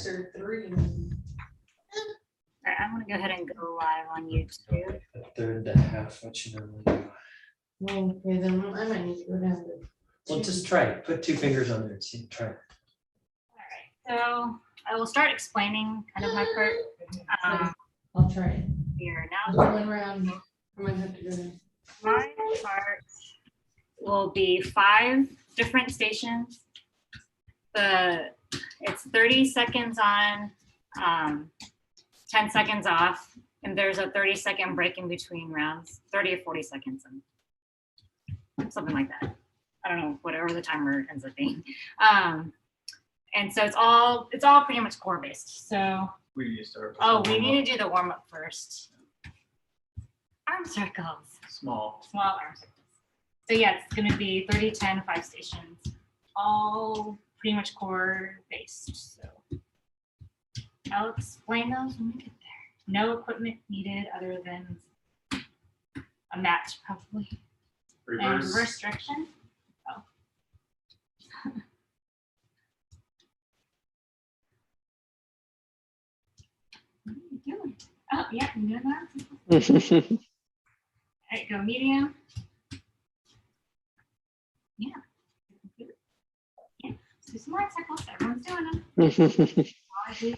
6 or 3. All right, I'm gonna go ahead and go live on YouTube. A third to half what you normally do. Okay, then I might need to go down to. Well, just try it. Put 2 fingers on there and see. Try it. All right, so I will start explaining kind of my part I'll try it. here I'll now. go one round. I might have to go down. My part will be 5 different stations. It's 30 seconds on, 10 seconds off, and there's a 30-second break in between rounds, 30 or 40 seconds, something like that. I don't know, whatever the timer ends up being. And so it's all pretty much core based. So We need to start. we need to do the warm up first. Arm circles. Small. Small arm circles. So yeah, it's going to be 30, 10, 5 stations, all pretty much core based. So I'll explain those when we get there. No equipment needed other than a mat, probably. And reverse direction. Oh. What are you doing? Oh, yeah, you're doing that. All right, go medium. Yeah. Yeah. Let's do some light cycles. Everyone's doing them. While I do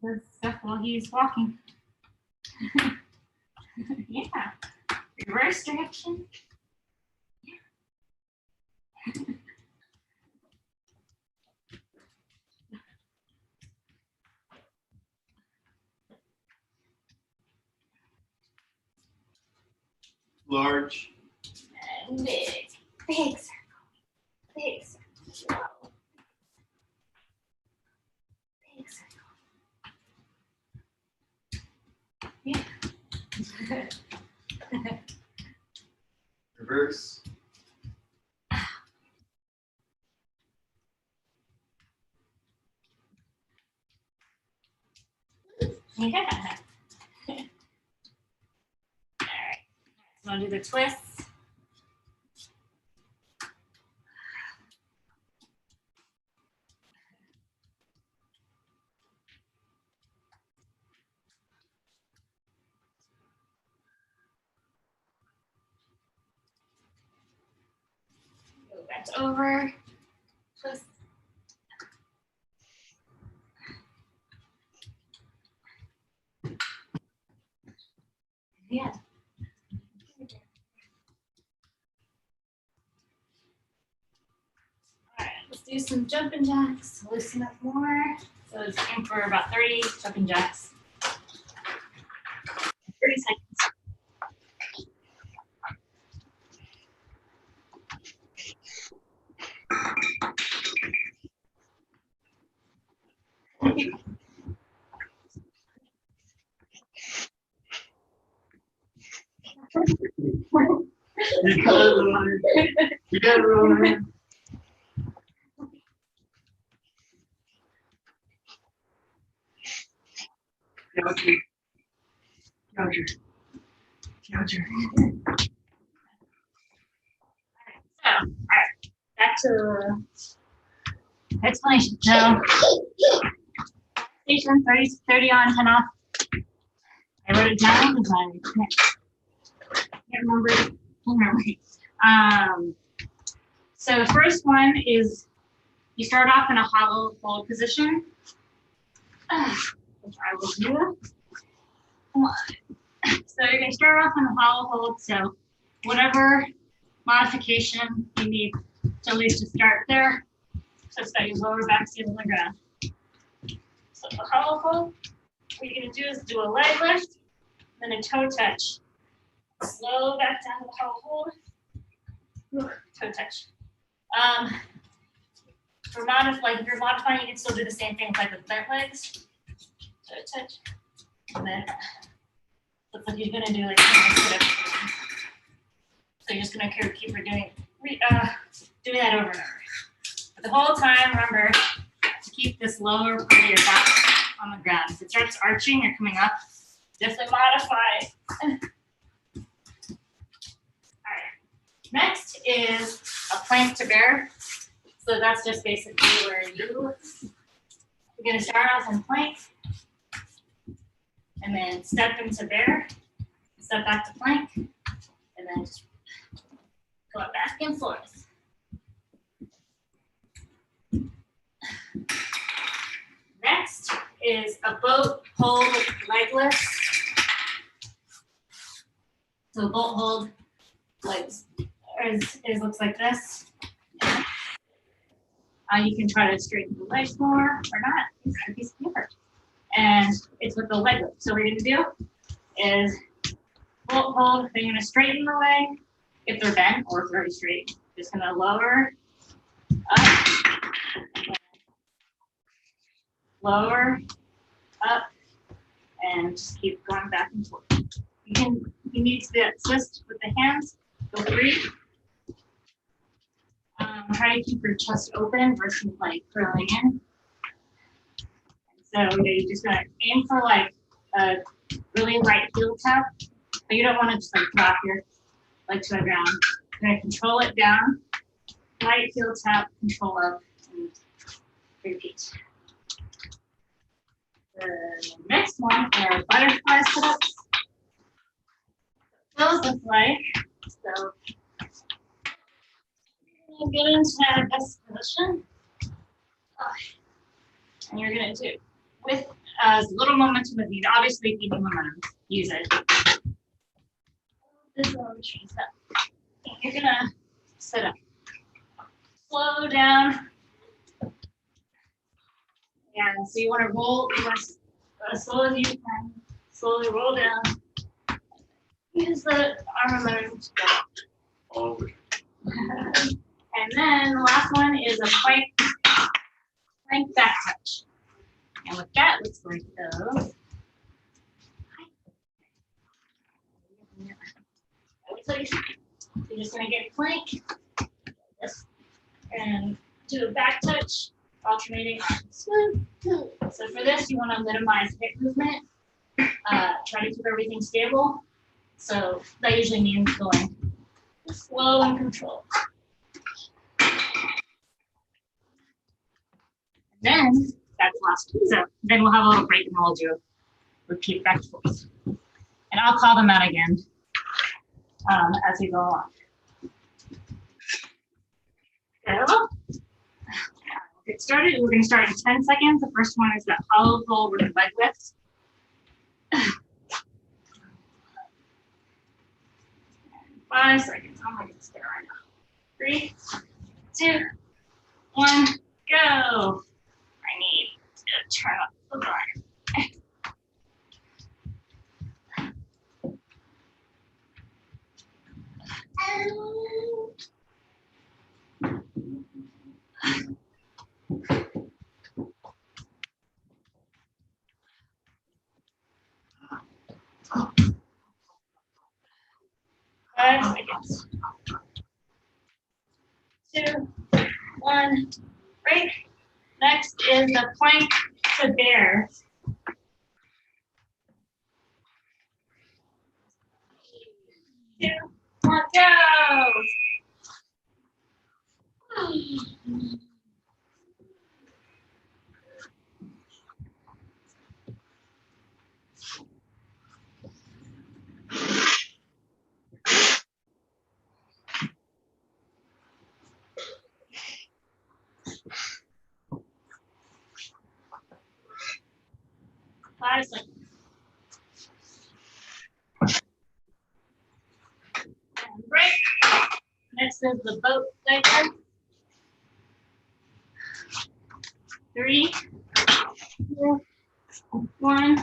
the stuff while he's walking. Yeah. Reverse direction. Yeah. Large. And big. Big circle. Big circle. Whoa. Big circle. Yeah. Reverse. Yeah. All right. So I'll do the twists. Go bent over. Twist. Yeah. All right, let's do some jumping jacks. Loosen up more. So let's aim for about 30 jumping jacks. 30 seconds. You got it, Ryan. You got it, Ryan. Gouger. Gouger. Gouger. So, all right, back to the explanation. So, station 30 on, 10 off. I wrote it down because I can't remember. So the first one is you start off in a hollow hold position, which I will do. So you're going to start off in a hollow hold. So whatever modification you need to at least to start there, such that your lower back stays on the ground. So the hollow hold, what you're going to do is do a leg lift, then a toe touch. Slow back down to the hollow hold. Toe touch. If you're modifying, you can still do the same thing like with bent legs. Toe touch. And then looks like you're gonna do like sit up. So you're just gonna keep doing that over and over. But the whole time, remember to keep this lower part of your back on the ground. If it starts arching or coming up, definitely modify. Next is a plank to bear. So that's just basically where you We're gonna start off in plank. And then step into bear, step back to plank, and then just go back and forth. Next is a boat hold legless. So boat hold legs looks like this. You can try to straighten the legs more or not. It's a piece of paper. And it's with the leg lift. So what we're gonna do is boat hold, then you're gonna straighten the leg if they're bent or if they're already straight. Just gonna lower, up, lower, up, and just keep going back and forth. You need to twist with the hands, go free. Try to keep your chest open versus like curling in. So you're just gonna aim for like a really light heel tap, but you don't want to just like drop your leg to the ground. You're gonna control it down, light heel tap, control up, and repeat. The next one are butterfly sit-ups. Those look like, so get into that best position. And you're gonna do with as little momentum as needed. Obviously, if you need momentum, use it. This one, change that. You're gonna sit up. Slow down. And so you want to roll, as slow as you can, slowly roll down. Use the arm momentum to go up. Over. And then the last one is a plank back touch. And with that, let's go to those. So you're just going to get plank and do a back touch, alternating arms. So for this, you want to minimize hip movement. Try to keep everything stable. So that usually means going slow and controlled. Then that's last. So then we'll have a little break and we'll do repeat back and forth. And I'll call them out again as we go along. So get started. We're going to start in 10 seconds. The first one is that hollow hold with the leg lift. 5 seconds. I'm going to get started right now. 3, 2, 1, go. I need to turn up the volume. Five seconds. 2, 1, break. Next is the plank to bear. 2, 1, go. Five seconds. And break. Next is the boat leg. 3, 2, 1, go.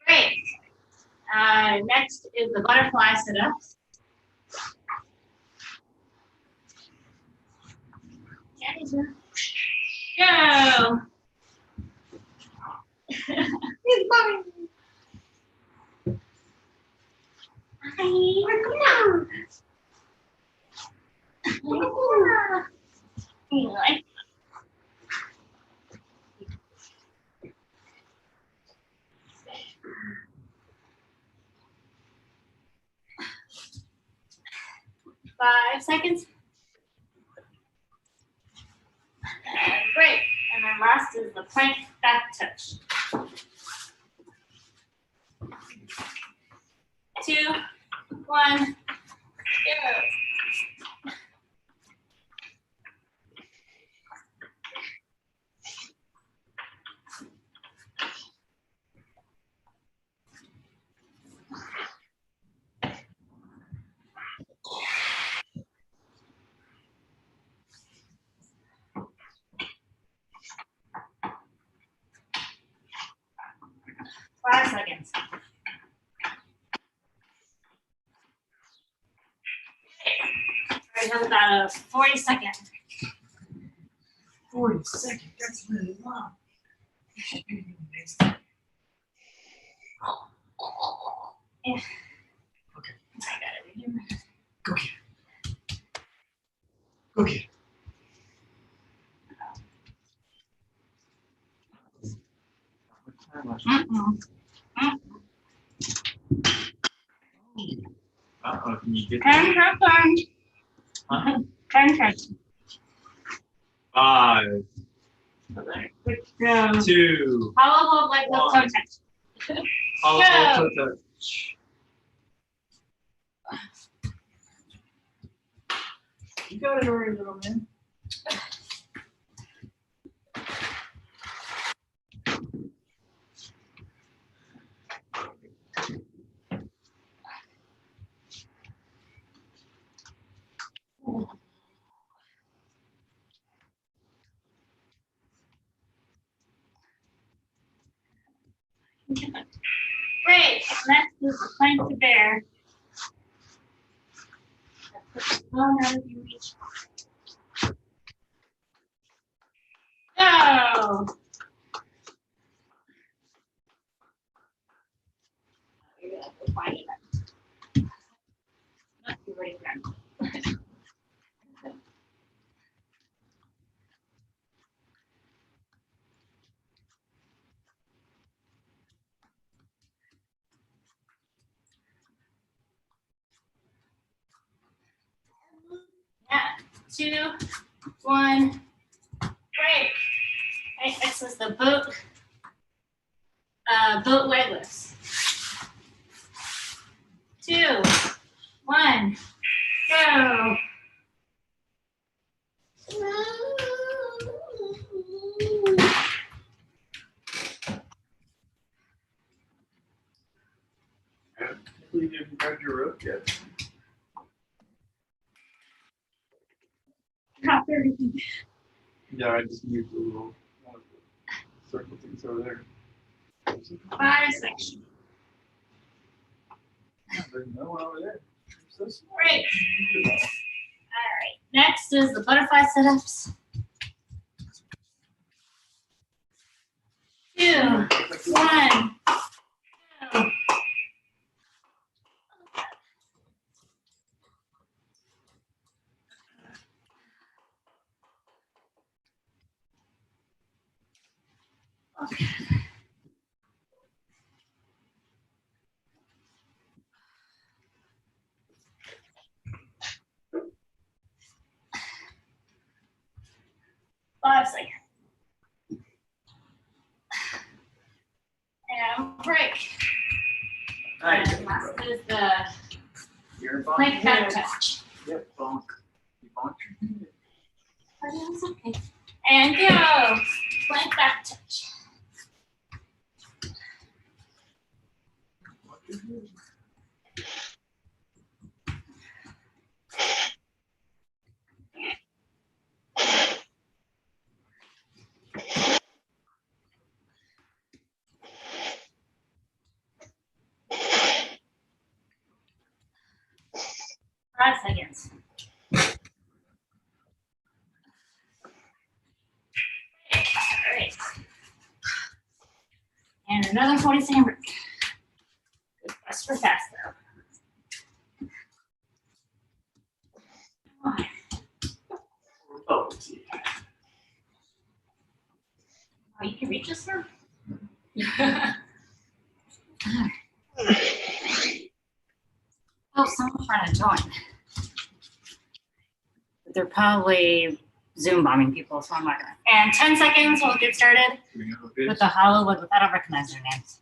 Great. Next is the butterfly sit-ups. Go. He's coming. Hi, come on. Eli. 5 seconds. And break. And then last is the plank back touch. 2, 1, go. 5 seconds. All right, have about a 40 second. 40 seconds, that's really long. Yeah. Okay. I got it. Right here. Go get it. Go get it. Uh-oh, can you get 10 seconds. Huh? 10 seconds. 5, So, 2, hollow hold like the toe One. touch. hollow Go. toe touch. You got it already, little man. Great. Next is the plank to bear. Put the phone out of your reach. Go. You're gonna have to find it. Not too ready for that. Yeah. 2, 1. Break. Right, next is the boat leg lifts. 2, 1, go. You didn't grab your rope yet. Drop everything. Yeah, I just moved a little circle things over there. 5 seconds. There's no one over there. So small. Great. All right. Next is the butterfly sit-ups. 2, 1. Go. Okay. Five seconds. And break. Nice. And last is the You're plank back touch. Yep, bonk. You bonk your head. Oh, that's okay. And go. Plank back touch. Five seconds. All right. another 40-second break. Good, rest for fast though. Come on. Oh, let's see. Oh, you can reach this one? Oh, someone's trying to join. But they're probably Zoom bombing people, so I'm not gonna. And 10 seconds, we'll get started with the hollow look. I don't recognize their names.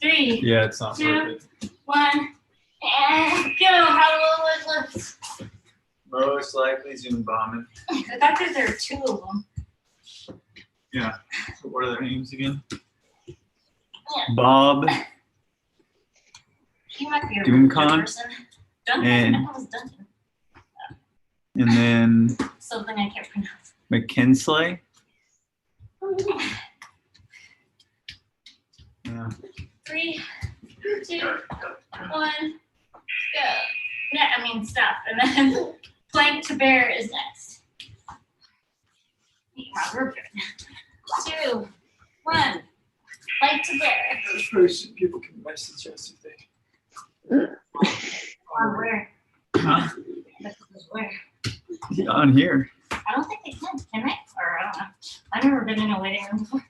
3, Yeah, it's not 2, worth it. 1, and go. Hollow look lifts. Most likely Zoom bombing. The fact that there are 2 of them. Yeah. So what are their names again? Yeah. Bob. He might be a Doomcon? really good person. Duncan. And- I thought it was Duncan. And then Something I can't pronounce. McKinsley. Yeah. 3, 2, 1, go. Yeah, I mean stop. And then plank to bear is next. Wow, we're good. 2, 1, plank to bear. First, people can message us if they. On where? Huh? Where? On here. I don't think they can they? Or I don't know. I've never been in a waiting room before.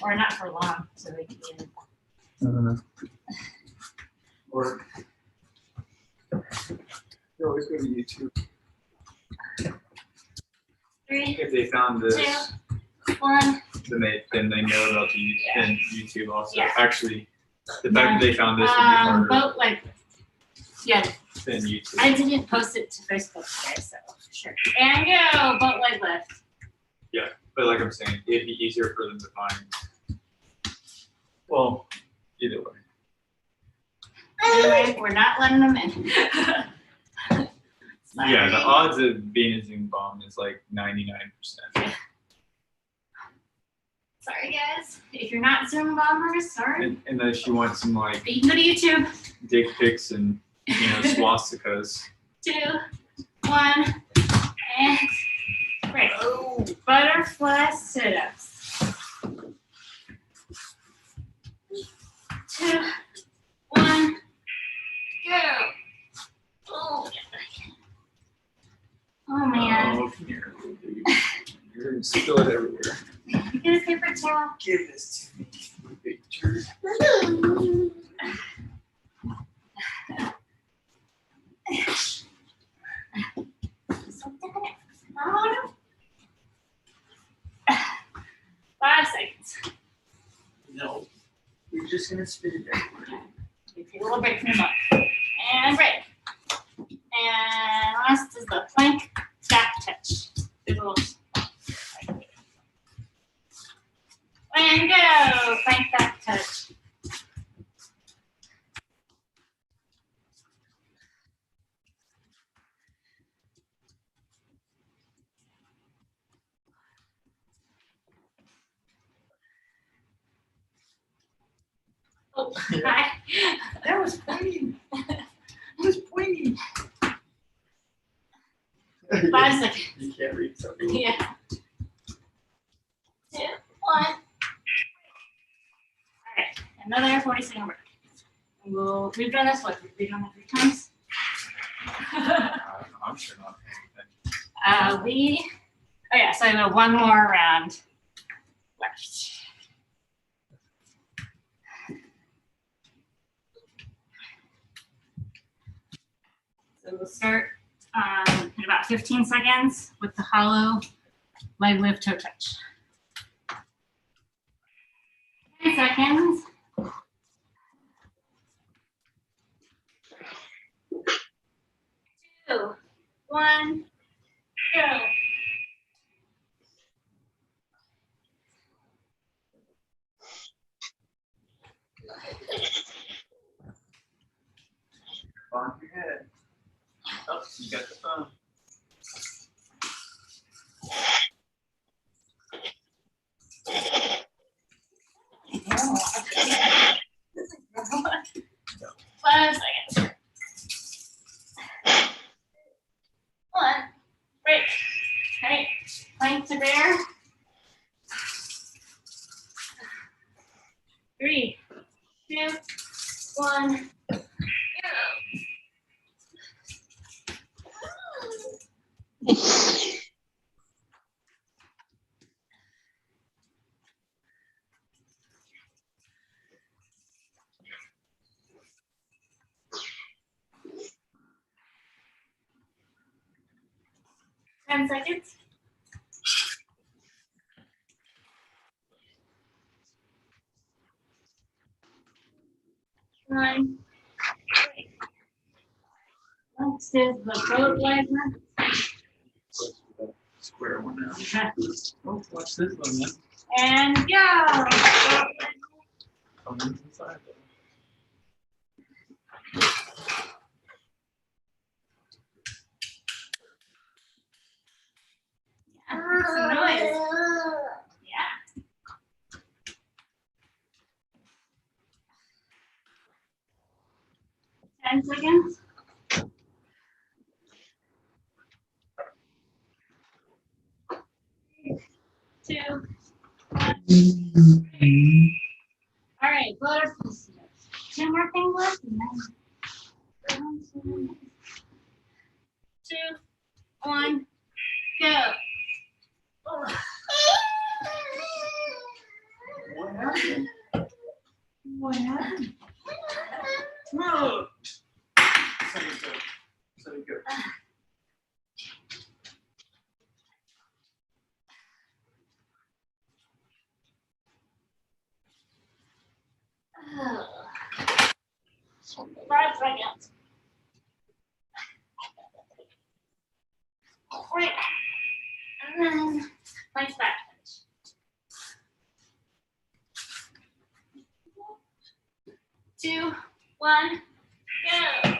Or not for long, so they can be in. I don't know. Or you always go to YouTube. 3, If they found this, 2, 1. then they know about the Yeah. and YouTube also. Yeah. Actually, the fact that they found this would be harder But like, yeah, than YouTube. I didn't post it to Facebook today, so sure. And go, boat leg lift. But like I'm saying, it'd be easier for them to find. Well, either way. Anyway, we're not letting them in. Yeah, the odds of being a Zoom bomb is like 99%. Sorry guys, if you're not Zoom bombers, sorry. And unless you want some like But you can go to YouTube. dick pics and swastikas. 2, 1, and break. Butterfly sit-ups. 2, 1, go. Oh, oh man. Oh, come here, little dude. You're gonna spill it everywhere. You get a paper towel. Give this to me, you big turd. Oh. 5 seconds. No, you're just gonna spit it everywhere. Take a little break from your butt. And break. And last is the plank back touch. Do a little. And go. Plank back touch. Oh, hi. That was pointing. That was pointing. 5 seconds. You can't read something. Yeah. 2, 1. All right, another 40-second break. We've done this, what, we've done it 3 times? I'm sure not. Oh yeah, so I have one more round left. So we'll start in about 15 seconds with the hollow leg lift toe touch. 10 seconds. 2, 1, go. On your head. Oh, you got the phone. Five seconds. 1, 3, 2, 1, go. 10 seconds. One. Let's do the boat leg. Square one now. Okay. Oh, watch this one then. And go. Come inside. Yeah, make some noise. Yeah. 10 seconds. Two. One. All right, butter. 2 more things left. And then 2, 1, go. What happened? What happened? No. So you go. Oh. 5 seconds. Great. And then nice back touch. 2, 1, go.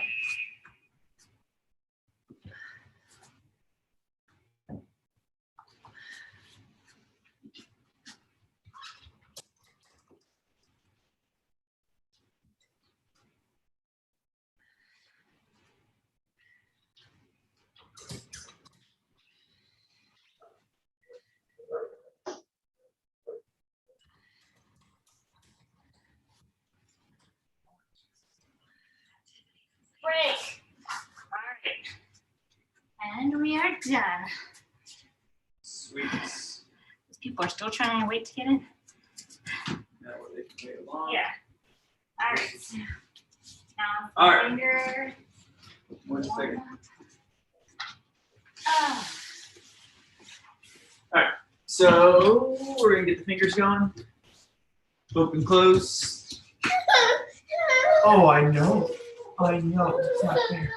Break. All right. And we are done. Sweet. These people are still trying to wait to get in. Now they can wait along. Yeah. All right. So now All right. finger. 1 second. Oh. So we're gonna get the fingers going. Open, close. Oh, I know. I know. It's not fair.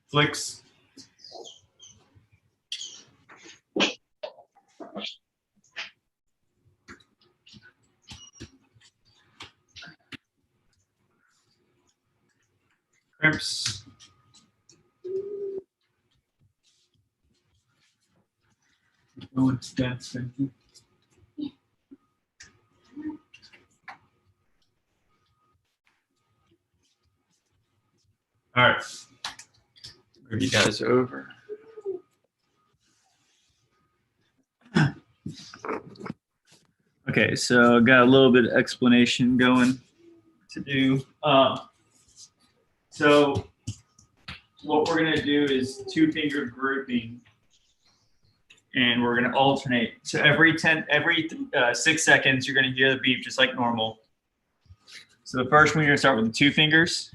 Flicks. Crimps. Oh, it's that simple. All right. Move you guys over. Okay, so got a little bit of explanation going to do. So what we're gonna do is 2-finger grouping, and we're gonna alternate. So every 6 seconds, you're gonna hear the beep just like normal. So the first one, you're gonna start with the 2 fingers.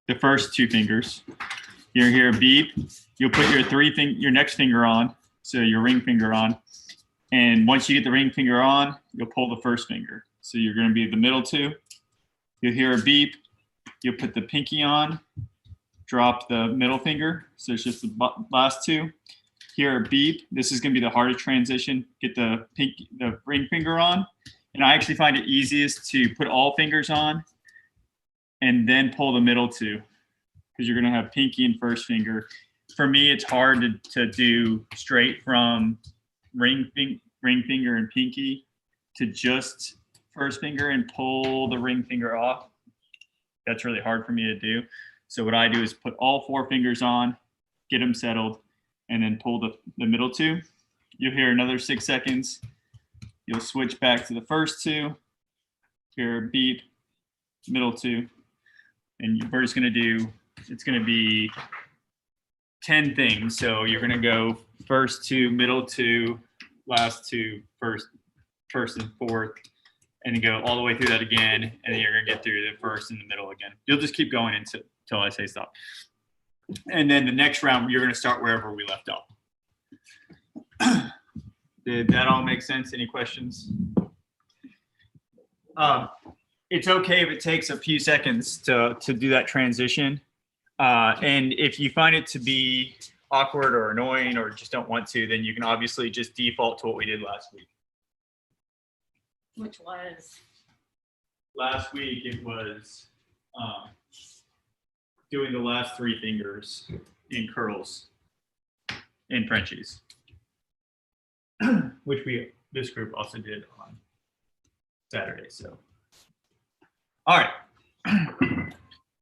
The first 2 fingers. You're gonna hear a beep. You'll put your next finger on, so your ring finger on. And once you get the ring finger on, you'll pull the first finger. So you're gonna be the middle 2. You'll hear a beep. You'll put the pinky on, drop the middle finger. So it's just the last 2. Hear a beep. This is gonna be the hardest transition. Get the ring finger on. And I actually find it easiest to put all fingers on and then pull the middle 2, because you're gonna have pinky and first finger. For me, it's hard to do straight from ring finger and pinky to just first finger and pull the ring finger off. That's really hard for me to do. So what I do is put all 4 fingers on, get them settled, and then pull the middle 2. You'll hear another 6 seconds. You'll switch back to the first 2, hear a beep, middle 2, and we're just gonna do, it's gonna be 10 things. So you're gonna go first 2, middle 2, last 2, first and fourth, and then go all the way through that again, and then you're gonna get through the first and the middle again. You'll just keep going until I say stop. And then the next round, you're gonna start wherever we left off. Did that all make sense? Any questions? It's okay if it takes a few seconds to do that transition. And if you find it to be awkward or annoying or just don't want to, then you can obviously just default to what we did last week. Which was? Last week it was doing the last 3 fingers in curls in Frenchies, which this group also did on Saturday. So, all right.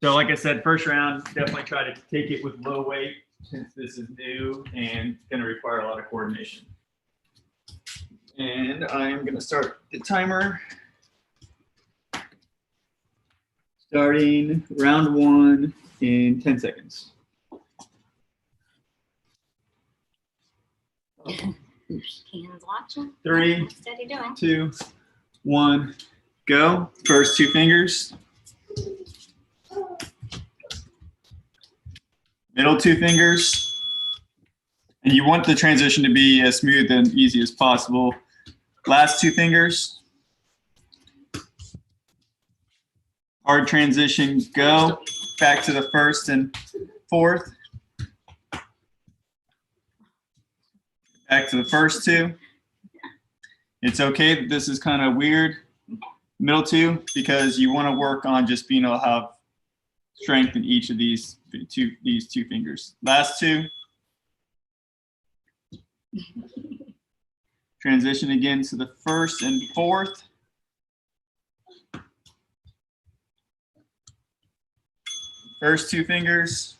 So like I said, first round, definitely try to take it with low weight since this is new and going to require a lot of coordination. And I'm going to start the timer. Starting round 1 in 10 seconds. Hands watching. 3, Steady doing. 2, 1, go. First 2 fingers. Middle 2 fingers. And you want the transition to be as smooth and easy as possible. Last 2 fingers. Hard transition, go. Back to the first and fourth. Back to the first 2. It's okay that this is kind of weird. Middle 2, because you want to work on just being able to have strength in each of these two fingers. Last 2. Transition again to the first and fourth. First 2 fingers.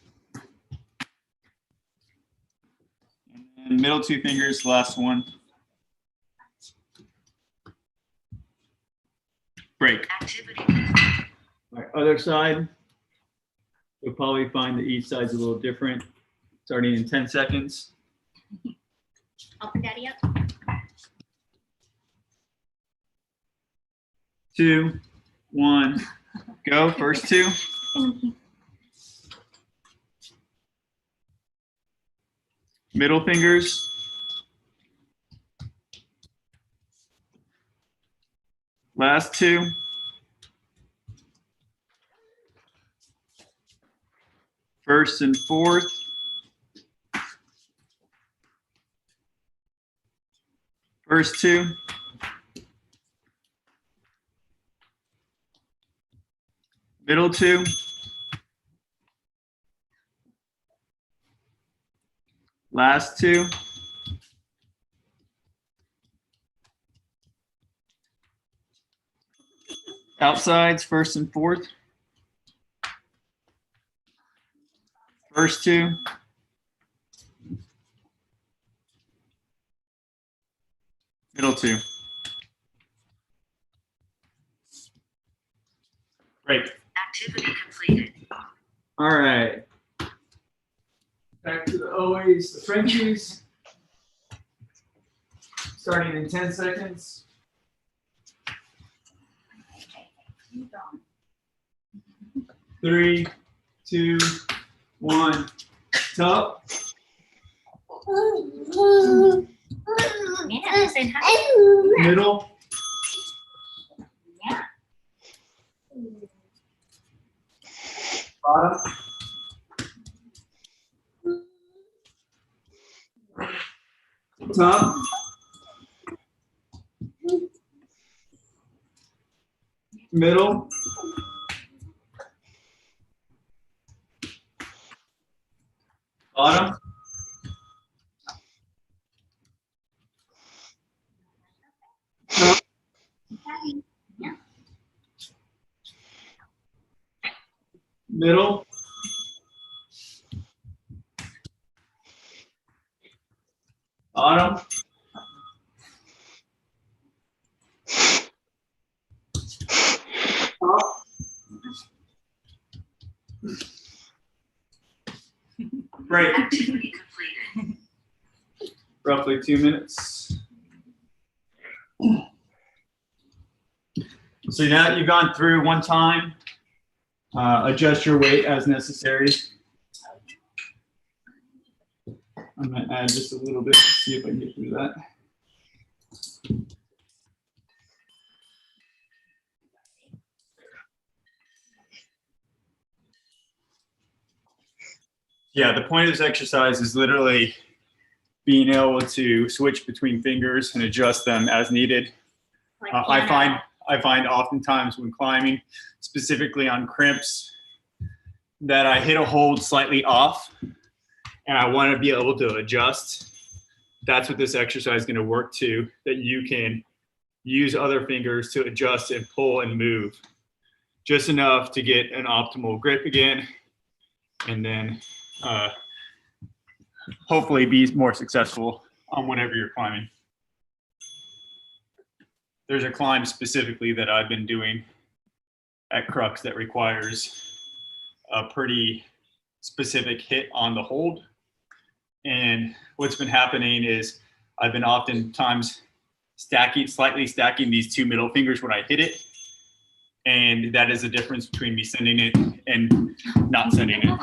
And middle 2 fingers, last one. Break. All right, other side. You'll probably find that each side's a little different. Starting in 10 seconds. Open daddy up. 2, 1, go. First 2. Middle fingers. Last 2. First and fourth. First 2. Middle 2. Last 2. Outsides, first and fourth. First 2. Middle 2. Great. Activity completed. All right. Back to the always, the Frenchies. Starting in 10 seconds. 3, 2, 1, top. Yeah, say hi. Middle. Yeah. Bottom. Top. Middle. Bottom. Top. Yeah. Middle. Break. Activity completed. Roughly 2 minutes. So now that you've gone through one time, adjust your weight as necessary. I'm gonna add just a little bit to see if I can get through that. Yeah, the point of this exercise is literally being able to switch between fingers and adjust them as needed. Like I piano. find oftentimes when climbing, specifically on crimps, that I hit a hold slightly off and I want to be able to adjust. That's what this exercise is going to work to, that you can use other fingers to adjust and pull and move just enough to get an optimal grip again, and then hopefully be more successful on whatever you're climbing. There's a climb specifically that I've been doing at Crux that requires a pretty specific hit on the hold. And what's been happening is I've been oftentimes slightly stacking these two middle fingers when I hit it. And that is the difference between me sending it and not sending it.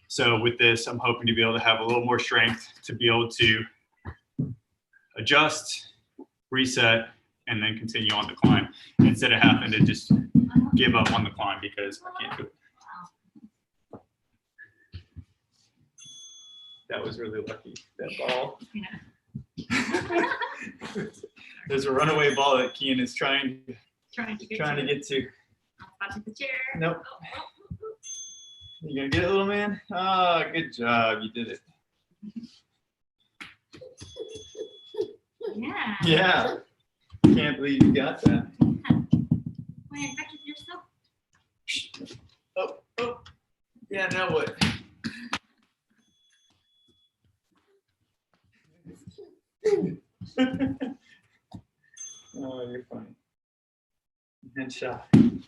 So with this, I'm hoping to be able to have a little more strength to be able to adjust, reset, and then continue on the climb instead of having to just give up on the climb because I can't do it. That was really lucky, that ball. Yeah. There's a runaway ball that Kian is trying Trying to get to. About to the chair. Nope. You gonna get it, little man? Ah, good job, you did it. Yeah. Yeah. Can't believe you got that. Why infected yourself? Oh. Yeah, now what? Oh, you're funny. Headshot. I'm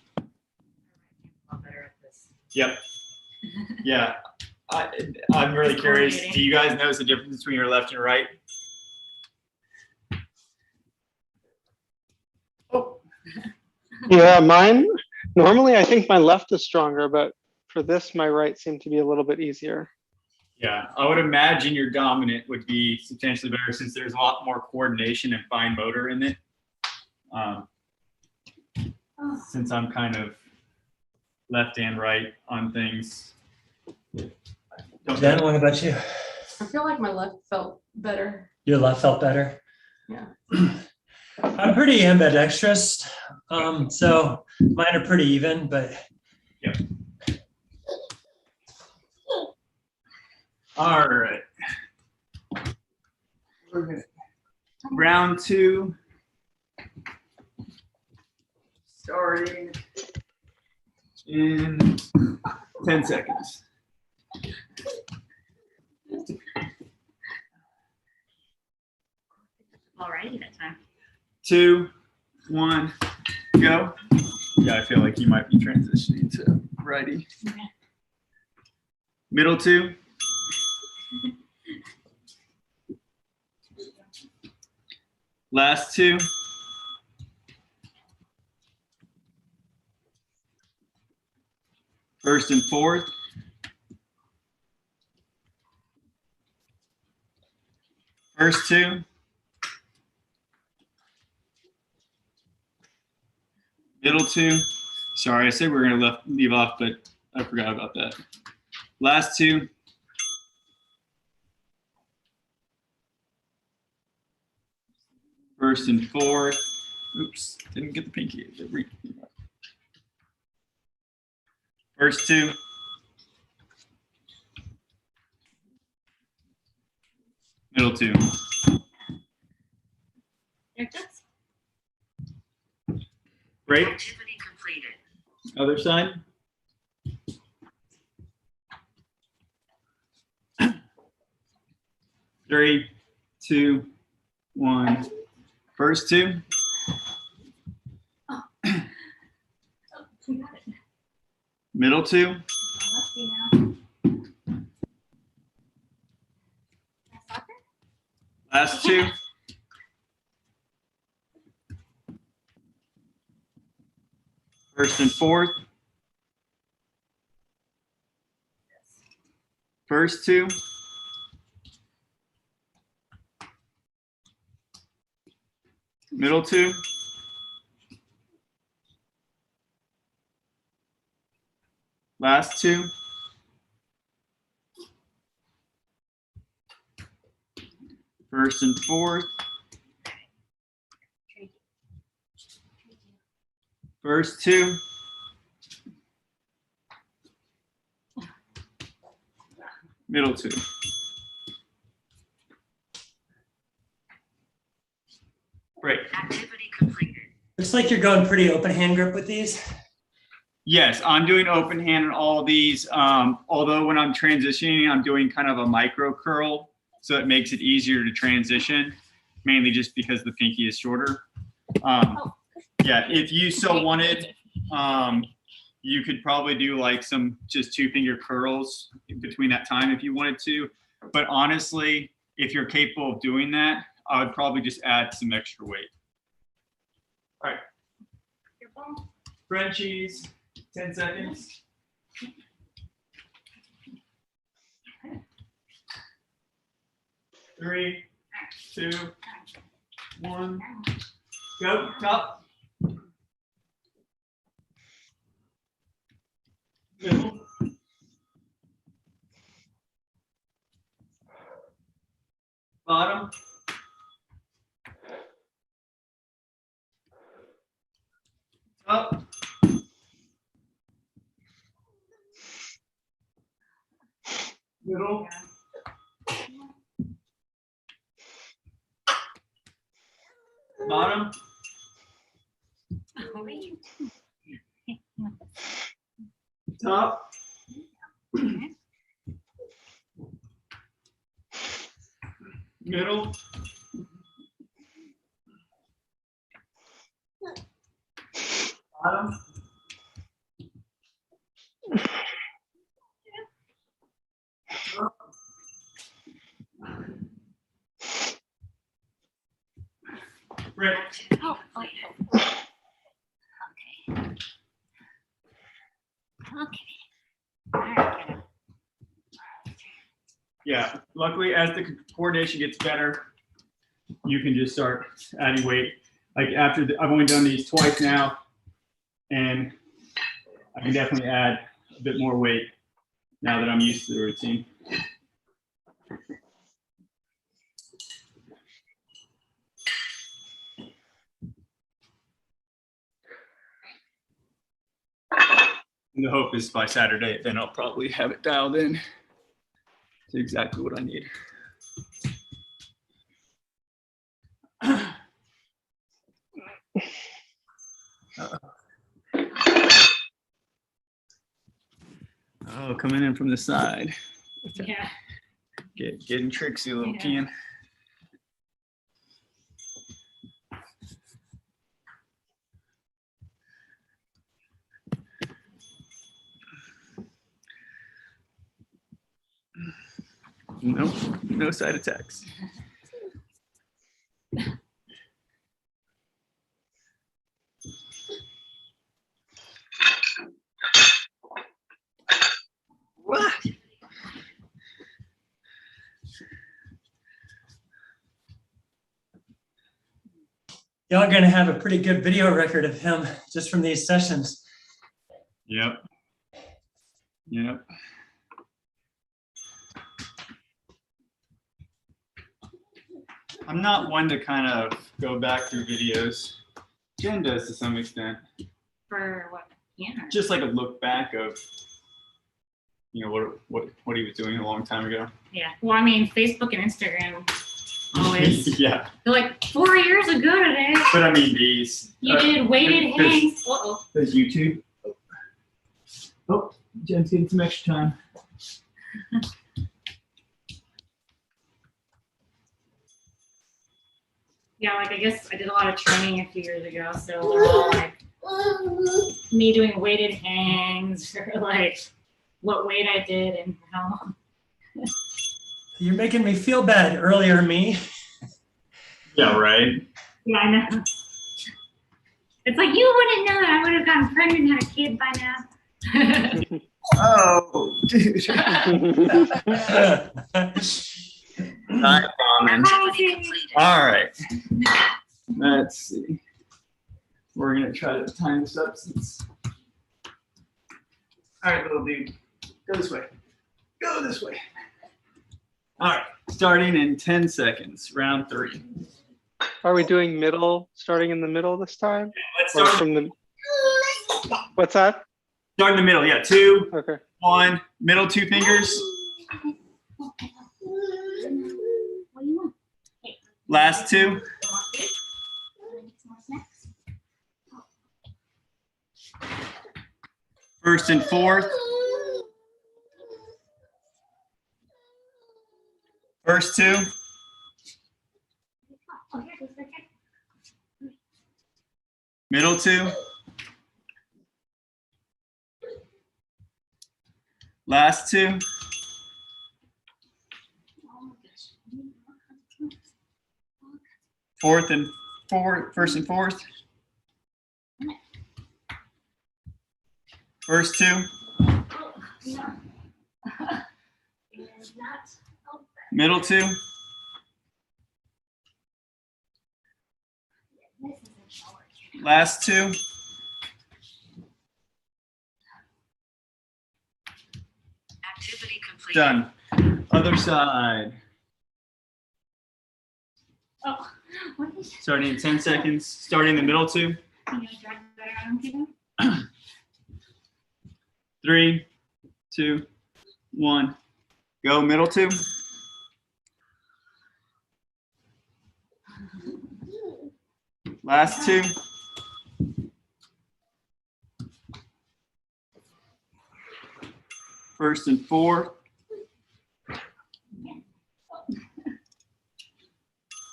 better at this. Yep. Yeah. I'm really It's curious. coordinating. Do you guys notice the difference between your left and right? Oh. Yeah, mine, normally I think my left is stronger, but for this, my right seemed to be a little bit easier. Yeah, I would imagine your dominant would be substantially better since there's a lot more coordination and fine motor in it. Since I'm kind of left and right on things. Jen, what about you? I feel like my left felt better. Your left felt better? Yeah. I'm pretty ambidextrous, so mine are pretty even, but. Yep. All right. We're gonna round 2. Starting in 10 seconds. Alrighty that time. 2, 1, go. Yeah, I feel like you might be transitioning to righty. Okay. Middle 2. Last 2. First and fourth. First 2. Middle 2. Sorry, I said we were going to leave off, but I forgot about that. Last 2. First and fourth. Oops, didn't get the pinky. First 2. Middle 2. There it goes. Great. Activity completed. Other side. Three, 2, 1. First 2. Oh, we got it. Middle 2. Lefty now. Last two. First and fourth. First two. Middle two. Last two. First and fourth. First two. Middle two. Great. Activity completed. Looks like you're going pretty open hand grip with these. Yes, I'm doing open hand on all these. Although when I'm transitioning, I'm doing kind of a micro curl, so it makes it easier to transition, mainly just because the pinky is shorter. Yeah, if you so wanted, you could probably do like some just 2-finger curls in between that time if you wanted to. But honestly, if you're capable of doing that, I would probably just add some extra weight. All right. Frenchies, 10 seconds. Three, two, one, go, top. Middle. Bottom. Top. Middle. Bottom. Top. Middle. Bottom. Top. Right. Oh, wait. Okay. Okay. All right. Yeah, luckily as the coordination gets better, you can just start adding weight. Like after I've only done these twice now, and I can definitely add a bit more weight now that I'm used to the routine. And the hope is by Saturday, then I'll probably have it dialed in to exactly what I need. Oh, coming in from the side. Yeah. Getting tricksy, little Yeah. can. Nope, no side attacks. What? Y'all are going to have a pretty good video record of him just from these sessions. Yep. Yep. I'm not one to kind of go back through videos. Jen does to some extent. For what? Yeah. Just like a look back of, you know, what he was doing a long time ago. Yeah. Well, I mean, Facebook and Instagram always. Yeah. They're like 4 years ago today. But I mean these. You did weighted there's- hangs. Uh-oh. There's YouTube. Oh, Jen's getting some extra time. Yeah, like I guess I did a lot of training a few years ago, so they're all like me doing weighted hangs or like what weight I did and how. You're making me feel bad. Earlier, me Yeah, right. Yeah, I know. It's like you wouldn't know that I would have gotten pregnant and had a kid by now. Oh, dude. Not common. All right. Let's see. We're gonna try to time this up since. All right, little dude, go this way. Go this way. All right, starting in 10 seconds, round 3. Are we doing middle, starting in the middle this time? Let's Or start. from the, what's that? Start in the middle. Yeah, 2, Okay. 1. Middle 2 fingers. What do you want? Last 2. First and fourth. First 2. Middle 2. Last 2. First and fourth. First 2. Middle 2. Last 2. Activity complete. Done. Other side. Oh, what is Starting in 10 seconds. Starting in the middle 2. you know, drag that around, you know? 3, 2, 1. Go middle 2. Last 2. First and fourth.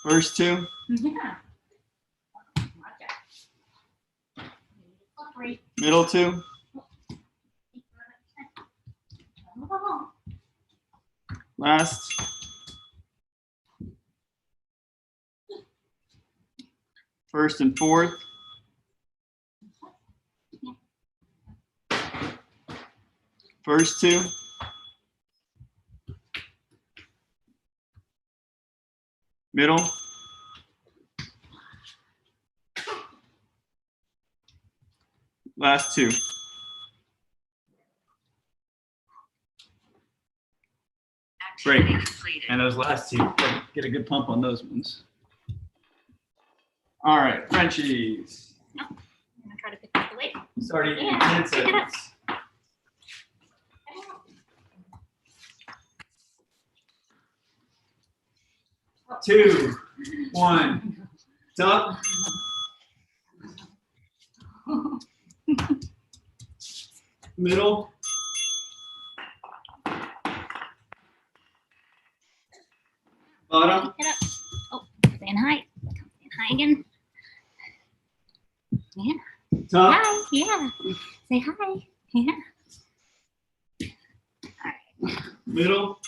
First 2. Yeah. Middle 2. Last. First and fourth. First 2. Middle. Last 2. Great. Activity completed. And those last 2, get a good pump on those ones. All right, Frenchies. I'm gonna try to pick up the weight. Starting in Yeah, 10 pick it up. seconds. 2, 1. Duck. Middle. Bottom. Pick it up. Oh, saying hi. Saying hi again. Yeah. Top. Hi. Yeah. Say hi. Yeah. Middle.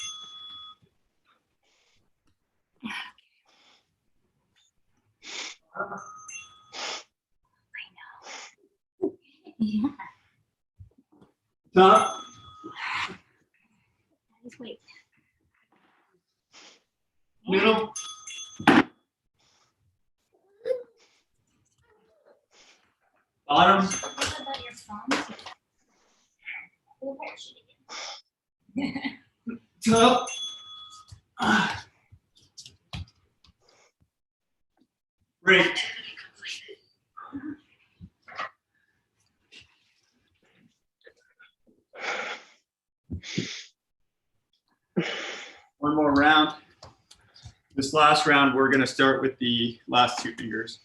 Yeah. Top. Just wait. Middle. Bottom. What about your phone? Top. Break. Activity completed. One more round. This last round, we're going to start with the last 2 fingers.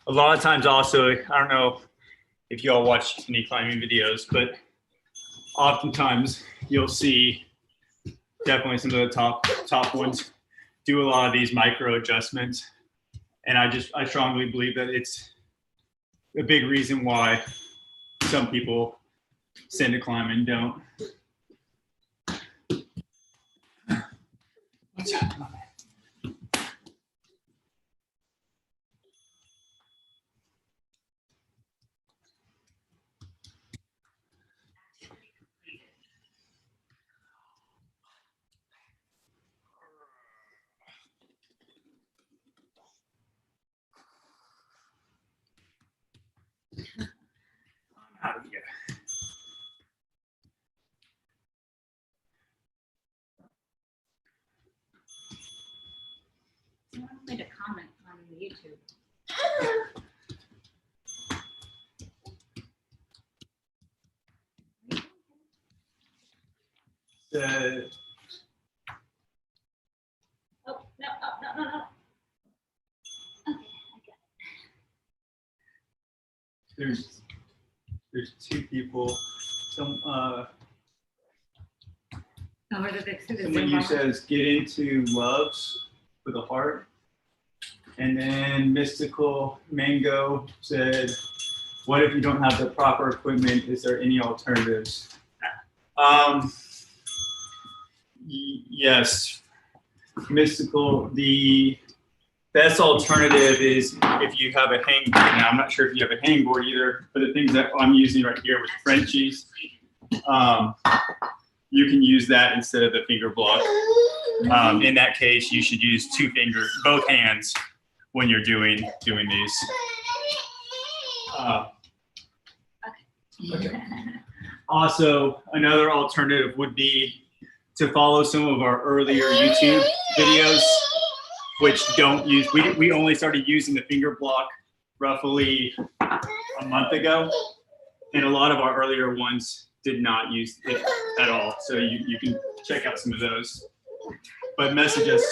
A lot of times also, I don't know if you all watch any climbing videos, but oftentimes you'll see definitely some of the top ones do a lot of these micro adjustments. And I strongly believe that it's a big reason why some people send to climb and don't. What's up? Out of here. Someone made a comment on YouTube. Oh, no, no. Okay, I got There's two people. Someone you says get into loves with a heart. And then Mystical Mango said, what if you don't have the proper equipment? Is there any alternatives? Yes, Mystical, the best alternative is if you have a hangboard. Now, I'm not sure if you have a hangboard either, but the things that I'm using right here with Frenchies, you can use that instead of the finger block. In that case, you should use both hands when you're doing these. Okay. Also, another alternative would be to follow some of our earlier YouTube videos, which don't use, we only started using the finger block roughly a month ago. And a lot of our earlier ones did not use it at all. So you can check out some of those. But message us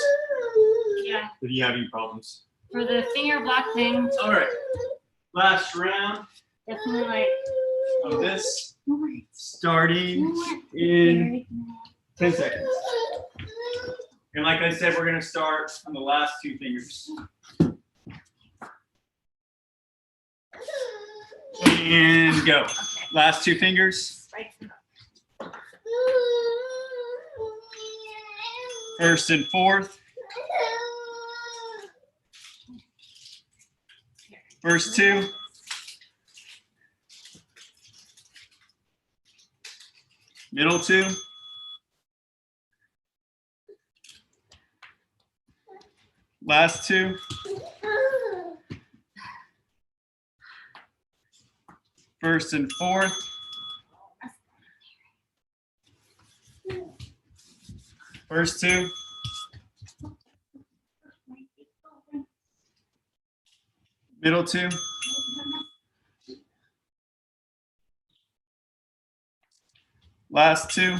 Yeah, if you have any problems. for the finger block thing, All right, last round definitely like. of this, starting in 10 seconds. And like I said, we're gonna start on the last two fingers. And go. Last two fingers. First and fourth. First two. Middle two. Last two. First and fourth. First two. Middle two. Last two.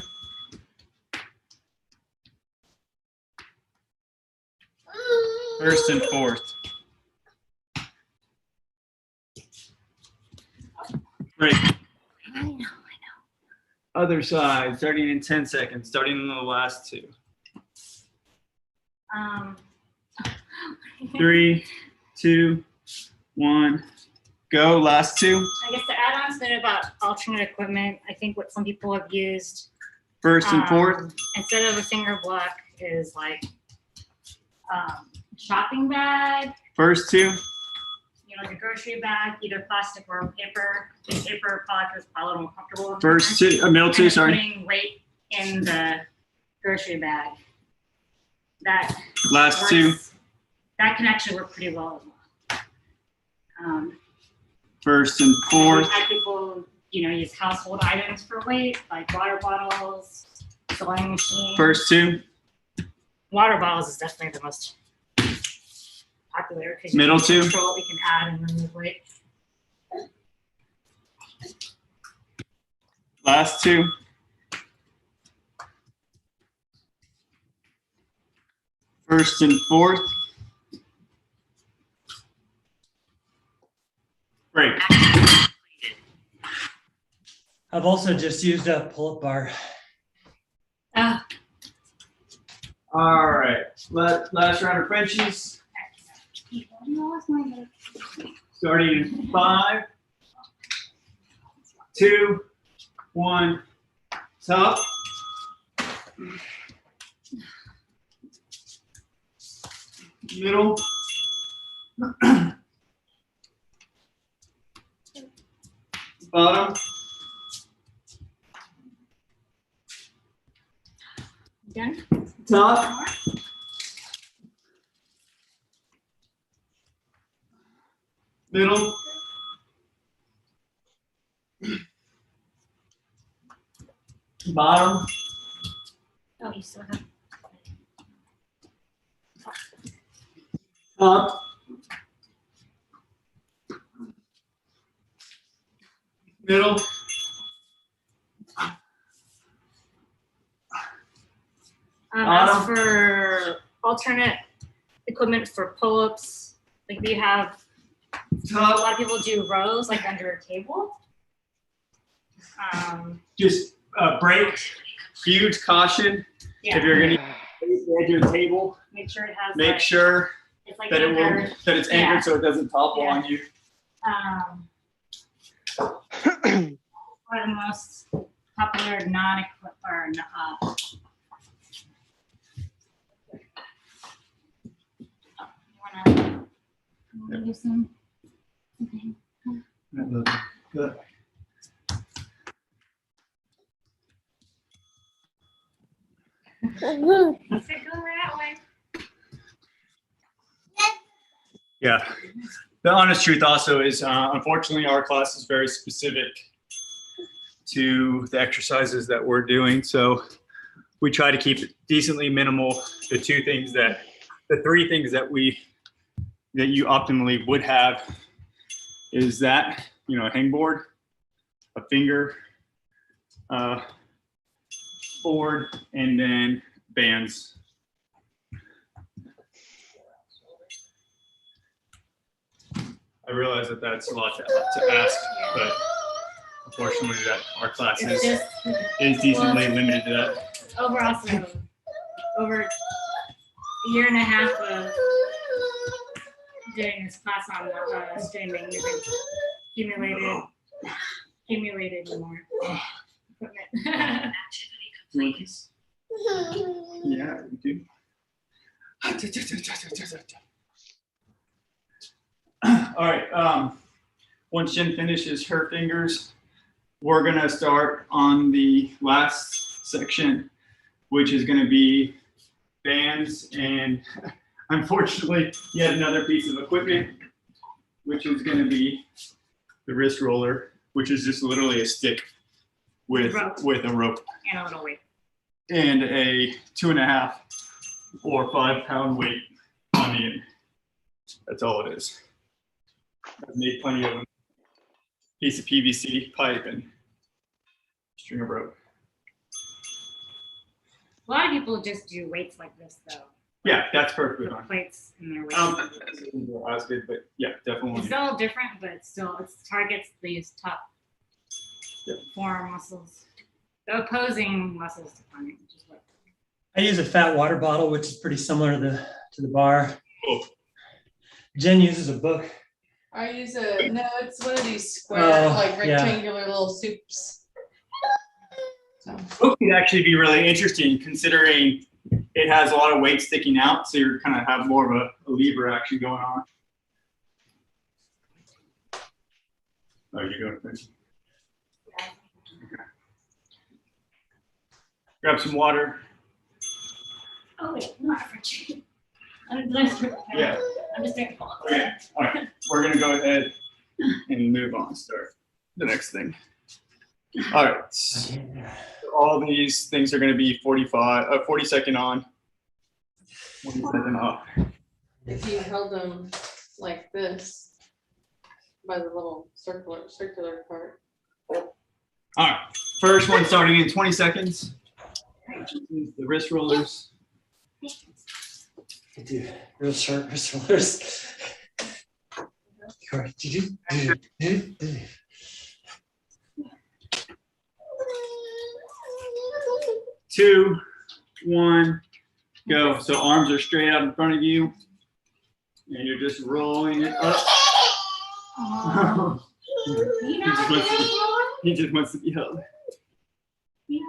First and fourth. Great. I know. Other side, starting in 10 seconds, starting in the last two. 3, 2, 1, go. Last two. I guess to add on to that about alternate equipment, I think what some people have used First and fourth. instead of a finger block is like shopping bag, First two. you know, like a grocery bag, either plastic or paper. The paper product is probably a little more comfortable. First two. Middle two. And Sorry. putting weight in the grocery bag. That Last works, two. That can actually work pretty well as well. First and We've fourth. had people, you know, use household items for weight, like water bottles, sewing machine. First two. Water bottles is definitely the most popular because Middle two. control what we can add and remove weight. Last two. First and fourth. Great. I've also just used a pull-up bar. Ah, All right, last round of Frenchies, starting in 5, 2, 1, top. Middle. Bottom. Again? Top. Middle. Bottom. Oh, you still have. Top. Middle. As for alternate equipment for pull-ups, like we have, a Top. lot of people do rows like under a table. Just break. Huge caution. Yeah, If you're gonna use the edge of the table, make sure it has. make like, sure it's like that it will anchored. that it's anchored so it doesn't topple Yeah. on you. One of the most popular non-equip or wanna do some. Okay. Good. Let's go that way. Yeah. The honest truth also is, unfortunately, our class is very specific to the exercises that we're doing. So we try to keep it decently minimal. The three things that you optimally would have is that, a hangboard, a finger, board, and then bands. I realize that that's a lot to ask, but unfortunately, that our class It's just is decently limited to that. over a year and a half of doing this class on streaming, we've accumulated more equipment. Activity complete. Yeah, we do. All right. Once Jen finishes her fingers, we're gonna start on the last section, which is gonna be bands and unfortunately yet another piece of equipment, which is gonna be the wrist roller, which is just literally a stick with a rope And a little weight. and a 2.5 or 5 pound weight on the end. That's all it is. I've made plenty of them. Piece of PVC pipe and string of rope. A lot of people just do weights like this though. Yeah, that's perfectly With fine. plates in their weights. I was good, but yeah, definitely. It's all different, but it's targets these top Yep. forearm muscles, the opposing muscles to find, which is what. I use a fat water bottle, which is pretty similar to the bar. Cool. Jen uses a book. I use it's one of these square, Oh, like yeah. rectangular little soups. So, Book could actually be really interesting considering it has a lot of weight sticking out, so you're kind of have more of a lever action going on. Oh, you're doing it. Okay. Grab some water. Oh wait, not for cheap. Yeah. I'm just making fun. Okay. All right. We're gonna go ahead and move on. Start the next thing. All right. So all these things are going to be 40 second on, 40 second off. if you held them like this by the little circular part. All right. First one starting in 20 seconds. The wrist rollers. I do real sharp wrist rollers. 2, 1, go. So arms are straight out in front of you, and you're just rolling it up. Oh. He just wants to be held. Yeah,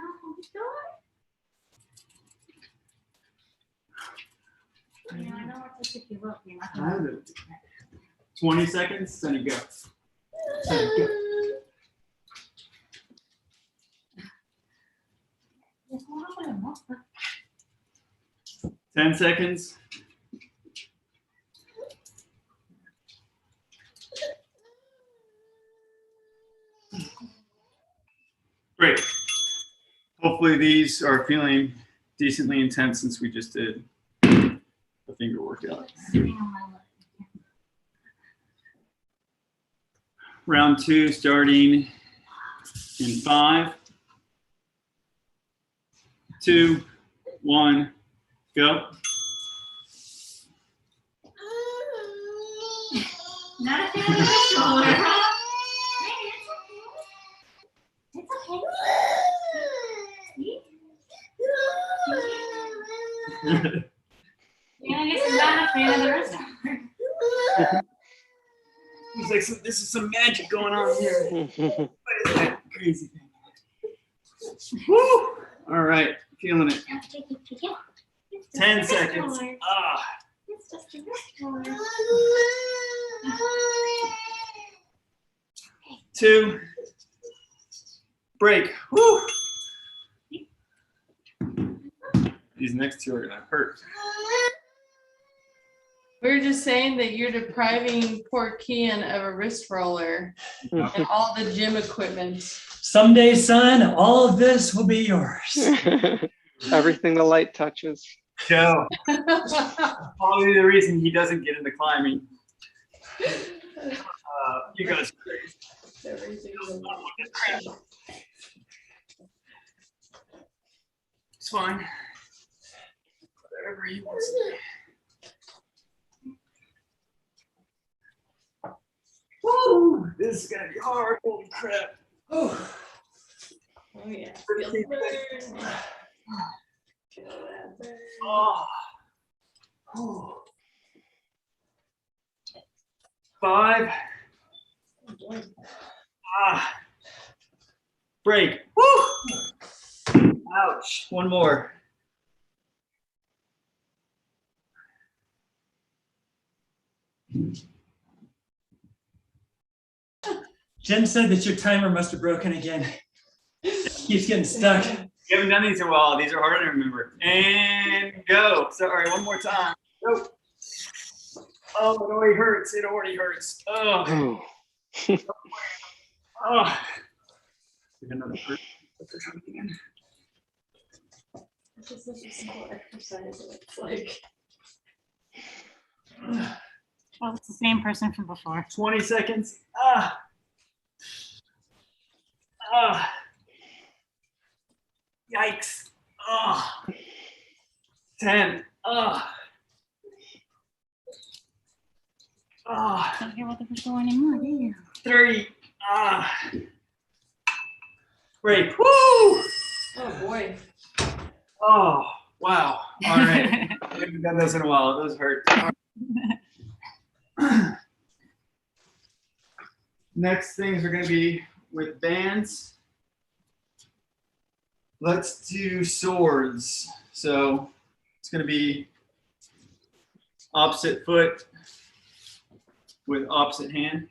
I know what to pick you up. 20 seconds, Sunny, go. Sunny, go. 10 seconds. Great. Hopefully these are feeling decently intense since we just did the finger workout. Round 2 starting in 5, 2, 1, go. Not a fan of this roller, huh? Hey, it's okay. It's okay. Yeah, I guess I'm not a fan of the rest of her. He's like, so this is some magic going on here. What is that crazy thing? Woo! All right, feeling it. 10 seconds. Ah. It's just a wrist roller. 2, break. Woo! These next 2 are gonna hurt. We were just saying that you're depriving poor Kian of a wrist roller and all the gym equipment. Someday, son, all of this will be yours. Everything the light touches. Go. Probably the reason he doesn't get into climbing. You guys. It's fine. Whatever he wants to do. Woo! This is gonna be hard. Holy crap. Oh yeah. Feel the burn. Feel that burn. Oh. Oh. 5. Ah. Break. Woo! Ouch. One more. Jen said that your timer must have broken again. Keeps getting stuck. You haven't done these in a while. These are hard to remember. And go. Sorry, one more time. Go. Oh, it already hurts. It already hurts. Oh. Oh. Another hurt. Again. This is such a simple exercise. And it's like Oh, it's the same person from before. 20 seconds. Ah. Ah. Yikes. Ah. 10. Ah. Ah. Don't hear what the before anymore, do you? 3. Ah. Break. Woo! oh boy. Oh, wow. All right. I haven't done this in a while. Those hurt. Next things are going to be with bands. Let's do swords. So it's going to be opposite foot with opposite hand.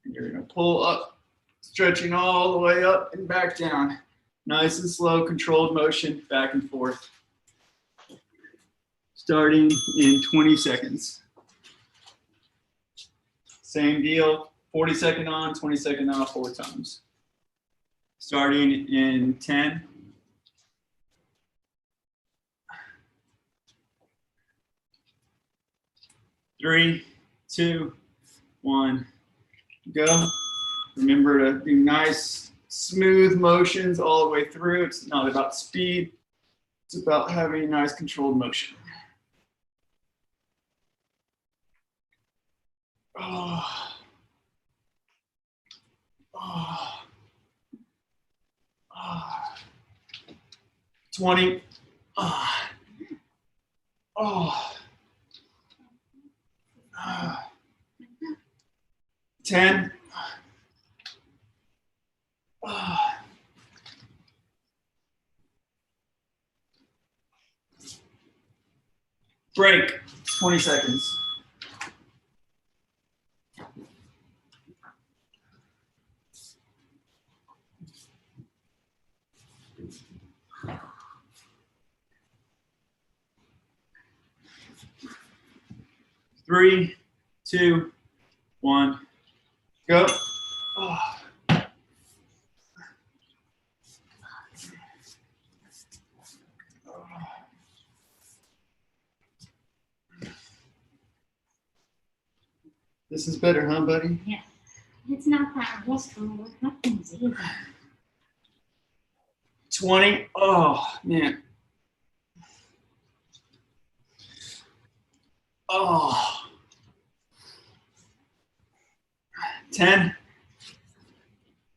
And you're going to pull up, stretching all the way up and back down. Nice and slow, controlled motion, back and forth. Starting in 20 seconds. Same deal, 40-second on, 20-second off, 4 times. Starting in 10. 3, 2, 1, go. Remember to do nice, smooth motions all the way through. It's not about speed. It's about having nice, controlled motion. Oh. Oh. Oh. 20. Oh. Oh. 10. Oh. Break. 20 seconds. Three, 2, 1, go. Oh. This is better, huh, buddy? Yeah. It's not that restaurant. What happens either? 20. Oh, man. Oh. 10.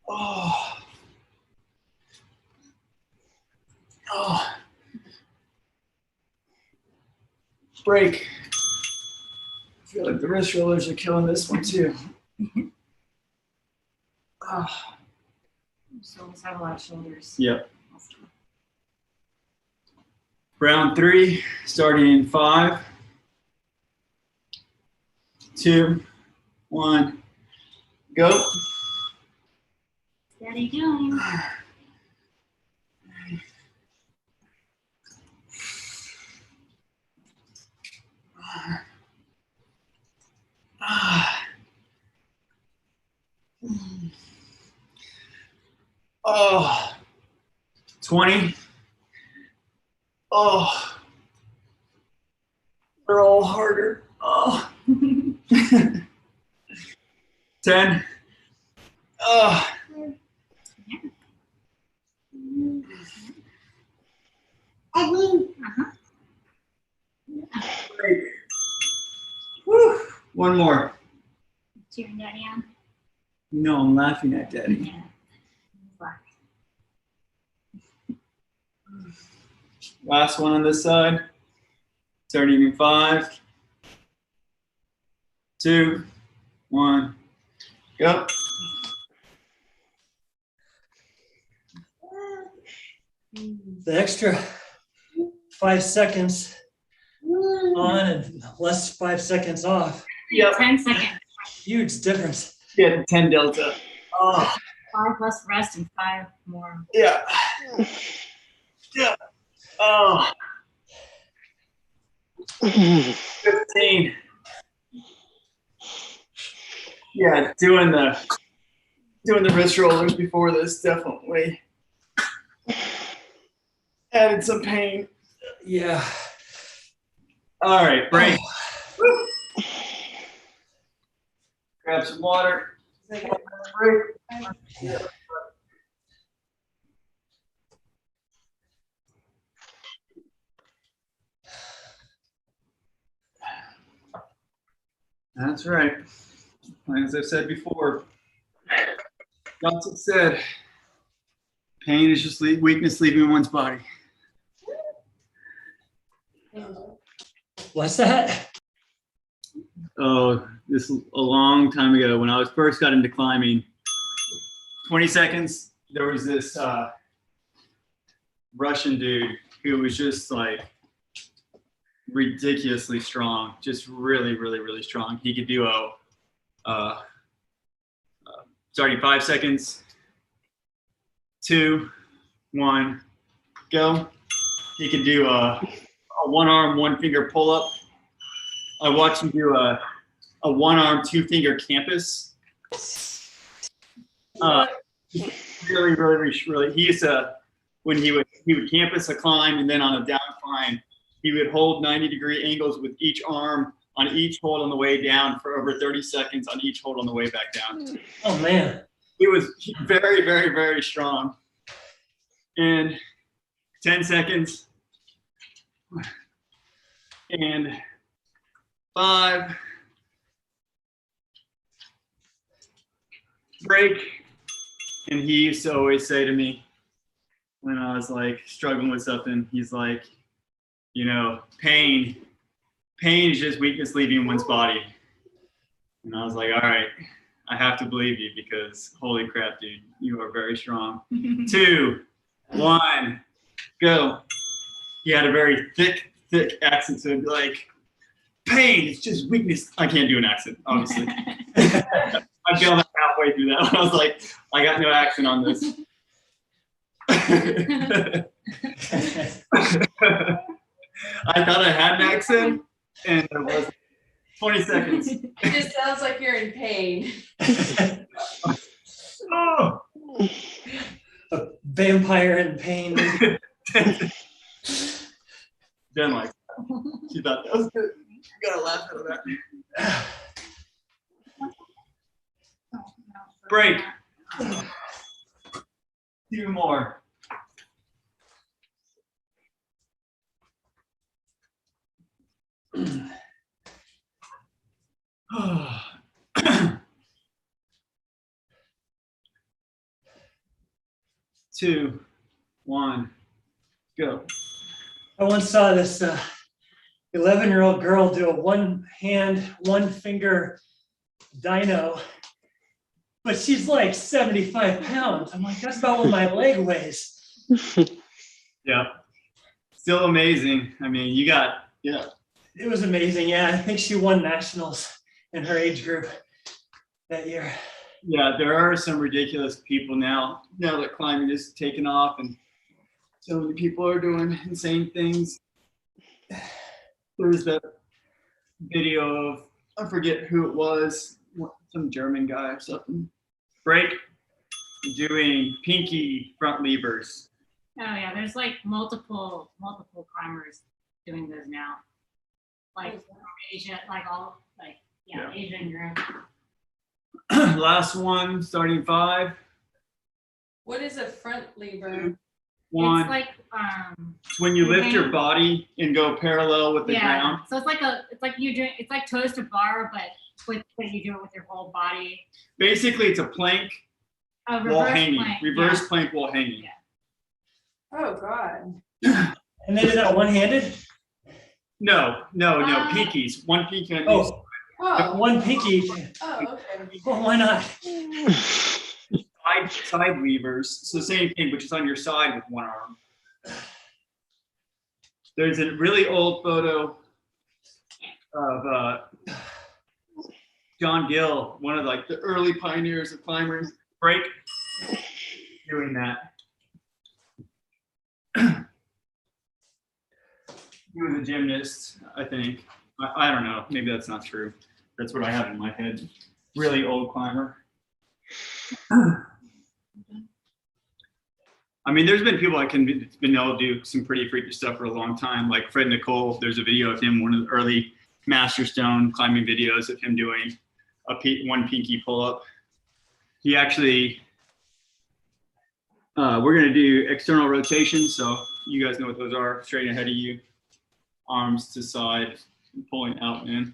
Oh. Oh. Break. I feel like the wrist rollers are killing this one too. Oh. So we have a lot of shoulders. Yep. Round 3, starting in 5, 2, 1, go. Steady doing. Oh. 20. Oh. They're all harder. Oh. 10. Oh. Break. Woo. One more. Cheering daddy on. No, I'm laughing at Daddy. Yeah. Last one on this side. Starting in 5, 2, 1, go. The extra 5 seconds on and less 5 seconds off. Yep. 10 seconds. Huge difference. Yeah, 10 delta. Oh, 5 less rest and 5 more. yeah. Yeah. Oh, 15. Yeah, doing the wrist rollers before this definitely added some pain. Yeah. All right, break. Woo. Grab some water. Break. Yeah. That's right. As I've said before, Johnson said, pain is just weakness leaving one's body. What's that? Oh, this a long time ago when I was first got into climbing. 20 seconds, there was this Russian dude who was just like ridiculously strong, just really, really, really strong. He could do starting 5 seconds, 2, 1, go. He could do a 1-arm, 1-finger pull-up. I watched him do a 1-arm, 2-finger campus. Really, really, really. He used to, when he would campus a climb, and then on a down climb, he would hold 90-degree angles with each arm on each hold on the way down for over 30 seconds on each hold on the way back down. Oh man. He was very, very, very strong. And 10 seconds. And 5. Break. And he used to always say to me, when I was like struggling with something. He's like, you know, pain is just weakness leaving one's body. And I was like, all right, I have to believe you because holy crap, dude, you are very strong. 2, 1, go. He had a very thick accent, so it'd be like, pain, it's just weakness. I can't do an accent, obviously. I failed out halfway through that one. I was like, I got no accent on this. I thought I had an accent, and it was 20 seconds. It just sounds like you're in pain. Oh. A vampire in pain. Jen like, she thought that was good. You gotta laugh out of that. Break. 2 more. Two, 1, go. I once saw this 11-year-old girl do a one-hand, one-finger dino, but she's like 75 pounds. I'm like, that's about what my leg weighs. Yeah. Still amazing. I mean, you got, yeah. It was amazing. Yeah, I think she won nationals in her age group that year. Yeah, there are some ridiculous people now that climbing is taking off and so many people are doing insane things. There's that video of, I forget who it was, some German guy or something. Break, doing pinky front levers. Oh yeah, there's like multiple climbers doing those now. Like from Asia, like all like Yeah. Asia and Europe. Last one, starting 5. What is a front lever? 1. It's like It's when you lift your body and go parallel with the ground. So it's like it's like toes to bar, but you do it with your whole body. Basically, it's a plank A while reverse hanging. plank. Reverse plank while hanging. Yeah. Oh, God. And they did that one-handed? No, pinkies. One pinky on each. Oh, Oh, one pinky. oh, okay. Well, why not? Side levers. So same thing, but just on your side with one arm. There's a really old photo of John Gill, one of like the early pioneers of climbers. Break, doing that. He was a gymnast, I think. I don't know. Maybe that's not true. That's what I have in my head. Really old climber. I mean, there's been people that can been able to do some pretty freaky stuff for a long time. Like Fred Nicole, there's a video of him, one of the early Master Stone climbing videos of him doing a one pinky pull up. He actually, we're gonna do external rotation. So you guys know what those are, straight ahead of you, arms to side, pulling out and in.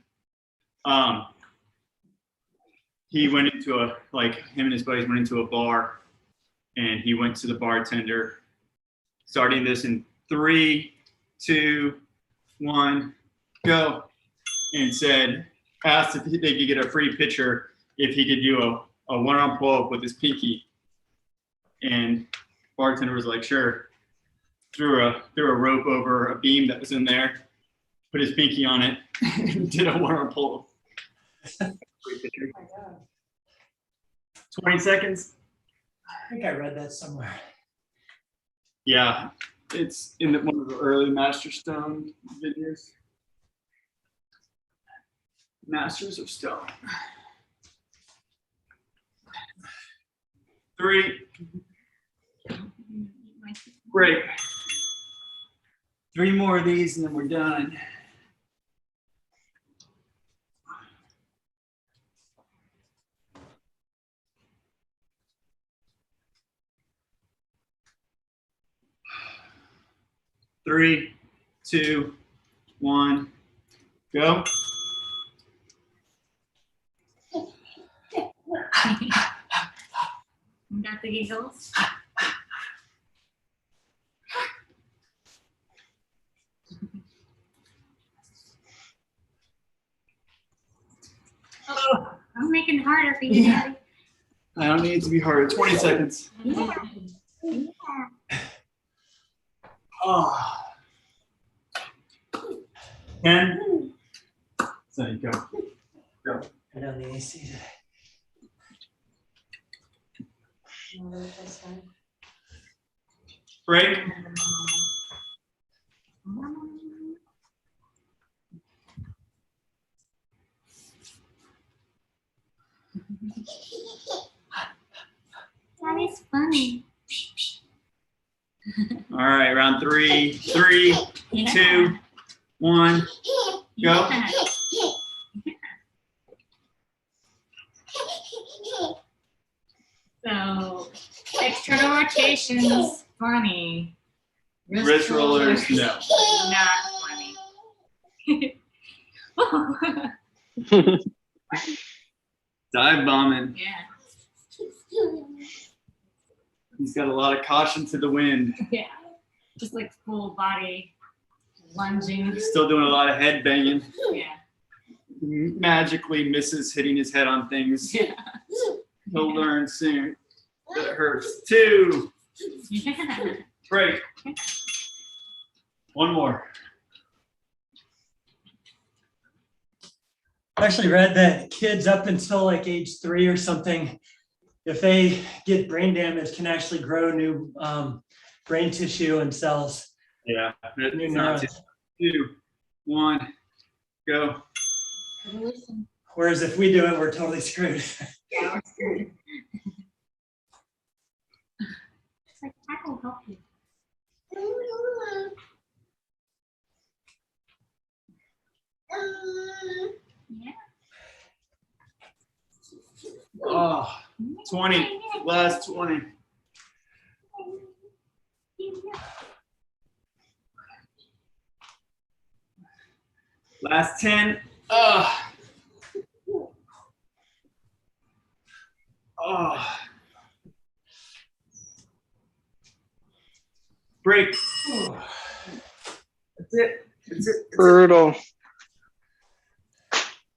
He went into him and his buddies went into a bar and he went to the bartender, starting this in 3, 2, 1, go, and asked if they could get a free picture if he could do a one-arm pull-up with his pinky. And bartender was like, sure. Threw a rope over a beam that was in there, put his pinky on it, and did a one-arm pull-up. Free picture. Oh, my God. 20 seconds. I think I read that somewhere. Yeah, it's in one of the early Master Stone videos. Masters of Stone. 3. Break. 3 more of these and then we're done. Three, 2, 1, go. Got the giggles. even harder for you, Yeah. Daddy. I don't need it to be harder. 20 seconds. Yeah. Oh. 10. So you go. Turn down the AC today. Break. That is funny. All right, round 3. 3, Yeah. 2, 1, go. Yeah. So, external rotations, funny. Wrist rollers, no. Not funny. Dive bombing. Yeah. He's got a lot of caution to the wind. Yeah. Just like full body lunging. Still doing a lot of head banging. Yeah. Magically misses hitting his head on things. Yeah. He'll learn soon that it hurts. 2, Yeah. break. 1 more. I actually read that kids up until like age 3 or something, if they get brain damage, can actually grow new brain tissue and cells. Yeah. New It's not neurons. 2, 1, go. Whereas if we do it, we're totally screwed. Yeah, we're screwed. It's like, I will help you. Yeah. Oh, 20. Last 20. Last 10. Oh. Break. That's it. That's it. Brutal.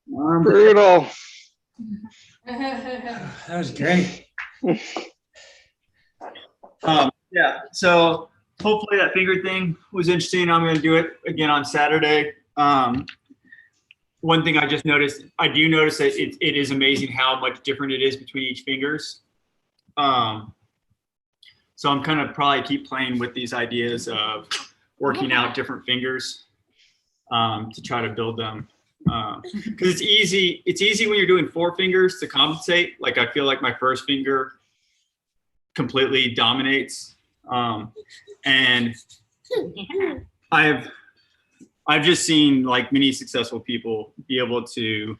Brutal. That was great. Yeah, so hopefully that finger thing was interesting. I'm going to do it again on Saturday. One thing I just noticed, I do notice that it is amazing how much different it is between each fingers. So I'm kind of probably keep playing with these ideas of working out different fingers to try to build them. Because it's easy when you're doing 4 fingers to compensate. Like I feel like my first finger completely dominates. And I've just seen like many successful people be able to,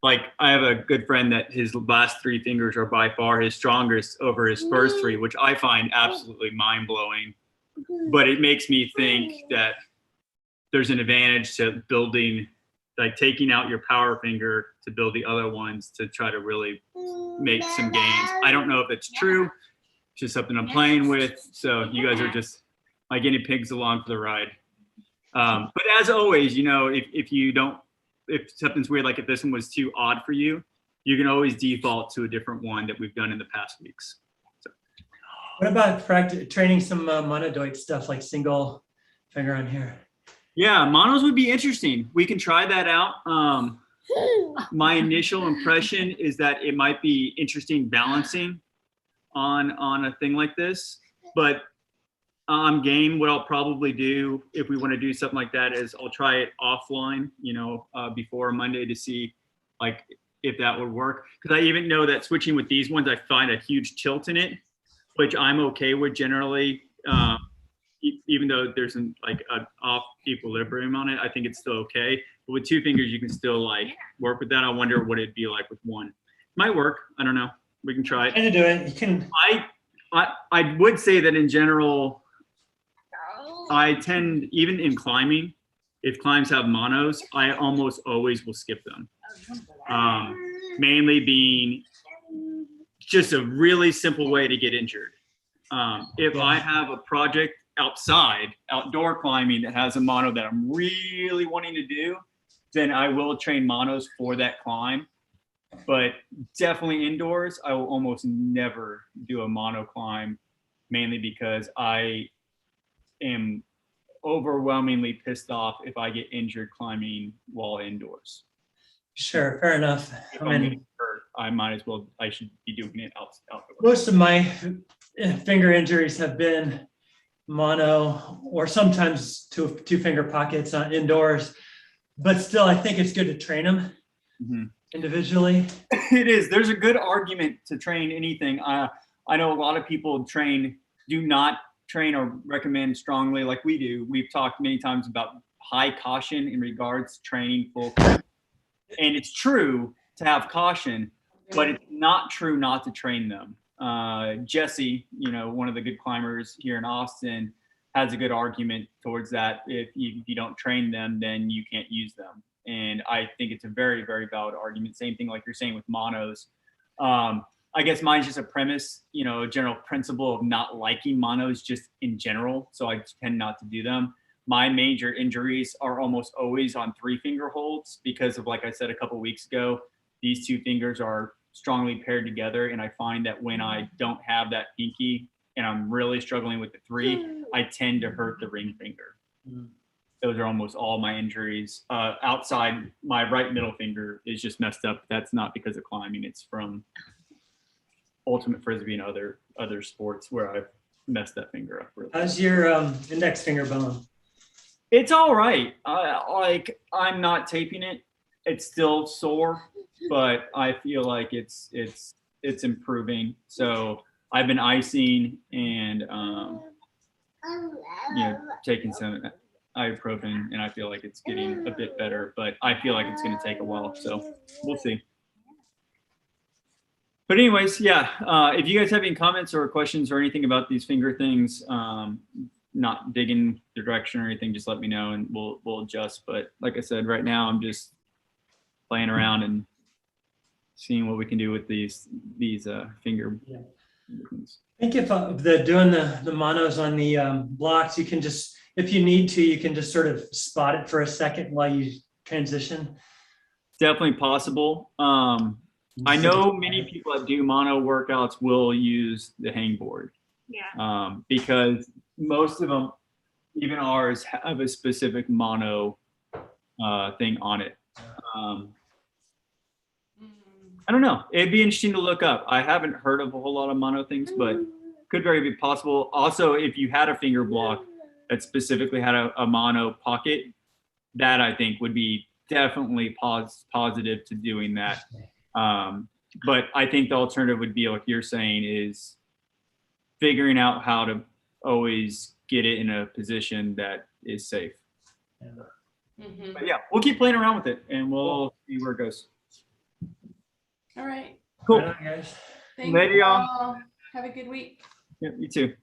like I have a good friend that his last 3 fingers are by far his strongest over his first 3, which I find absolutely mind blowing. But it makes me think that there's an advantage to building, like taking out your power finger to build the other ones to try to really make some gains. I don't know if it's true. It's just something I'm playing with. So you guys are just my guinea pigs along for the ride. But as always, you know, if something's weird, like if this one was too odd for you, you can always default to a different one that we've done in the past weeks. So. What about training some monodoit stuff like single finger on here? Yeah, monos would be interesting. We can try that out. My initial impression is that it might be interesting balancing on a thing like this, but game, what I'll probably do if we want to do something like that is I'll try it offline, you know, before Monday to see like if that would work. Because I even know that switching with these ones, I find a huge tilt in it, which I'm okay with generally. Even though there's an off equilibrium on it, I think it's still okay. But with 2 fingers, you can still like work with that. I wonder what it'd be like with 1. Might work. I don't know. We can try it. Try to do it. You can. I would say that in general, I tend, even in climbing, if climbs have monos, I almost always will skip them. Mainly being just a really simple way to get injured. If I have a project outdoor climbing that has a mono that I'm really wanting to do, then I will train monos for that climb. But definitely indoors, I will almost never do a mono climb, mainly because I am overwhelmingly pissed off if I get injured climbing while indoors. Sure, fair enough. If I I'm mean, getting hurt, I should be doing it outdoors. most of my finger injuries have been mono or sometimes two finger pockets indoors, but still, I think it's good to train them Mhm. individually. It is. There's a good argument to train anything. I know a lot of people do not train or recommend strongly like we do. We've talked many times about high caution in regards to training full crimp. And it's true to have caution, but it's not true not to train them. Jesse, one of the good climbers here in Austin, has a good argument towards that. If you don't train them, then you can't use them. And I think it's a very, very valid argument. Same thing like you're saying with monos. I guess mine's just a premise, a general principle of not liking monos just in general. So I tend not to do them. My major injuries are almost always on 3-finger holds because of, like I said a couple weeks ago, these 2 fingers are strongly paired together. And I find that when I don't have that pinky and I'm really struggling with the 3, I tend to hurt the ring finger. Those are almost all my injuries. Outside, my right middle finger is just messed up. That's not because of climbing. It's from ultimate frisbee and other sports where I've messed that finger up. Really. How's your index finger bone? It's all right. I'm not taping it. It's still sore, but I feel like it's improving. So I've been icing and taking some ibuprofen, and I feel like it's getting a bit better. But I feel like it's going to take a while. So we'll see. But anyways, yeah. If you guys have any comments or questions or anything about these finger things, not digging the direction or anything, just let me know and we'll adjust. But like I said, right now I'm just playing around and seeing what we can do with these finger. Yeah. I think if doing the monos on the blocks, you can just, if you need to, you can just sort of spot it for a second while you transition. Definitely possible. I know many people that do mono workouts will use the hangboard. Yeah. Because most of them, even ours, have a specific mono thing on it. I don't know. It'd be interesting to look up. I haven't heard of a whole lot of mono things, but could very be possible. Also, if you had a finger block that specifically had a mono pocket, that I think would be definitely positive to doing that. But I think the alternative would be, like you're saying, is figuring out how to always get it in a position that is safe. Mhm. But yeah, we'll keep playing around with it and we'll see where it goes. All right. Cool. Right on, guys. Thank Later, you y'all. all. Have a good week. Yeah, you too.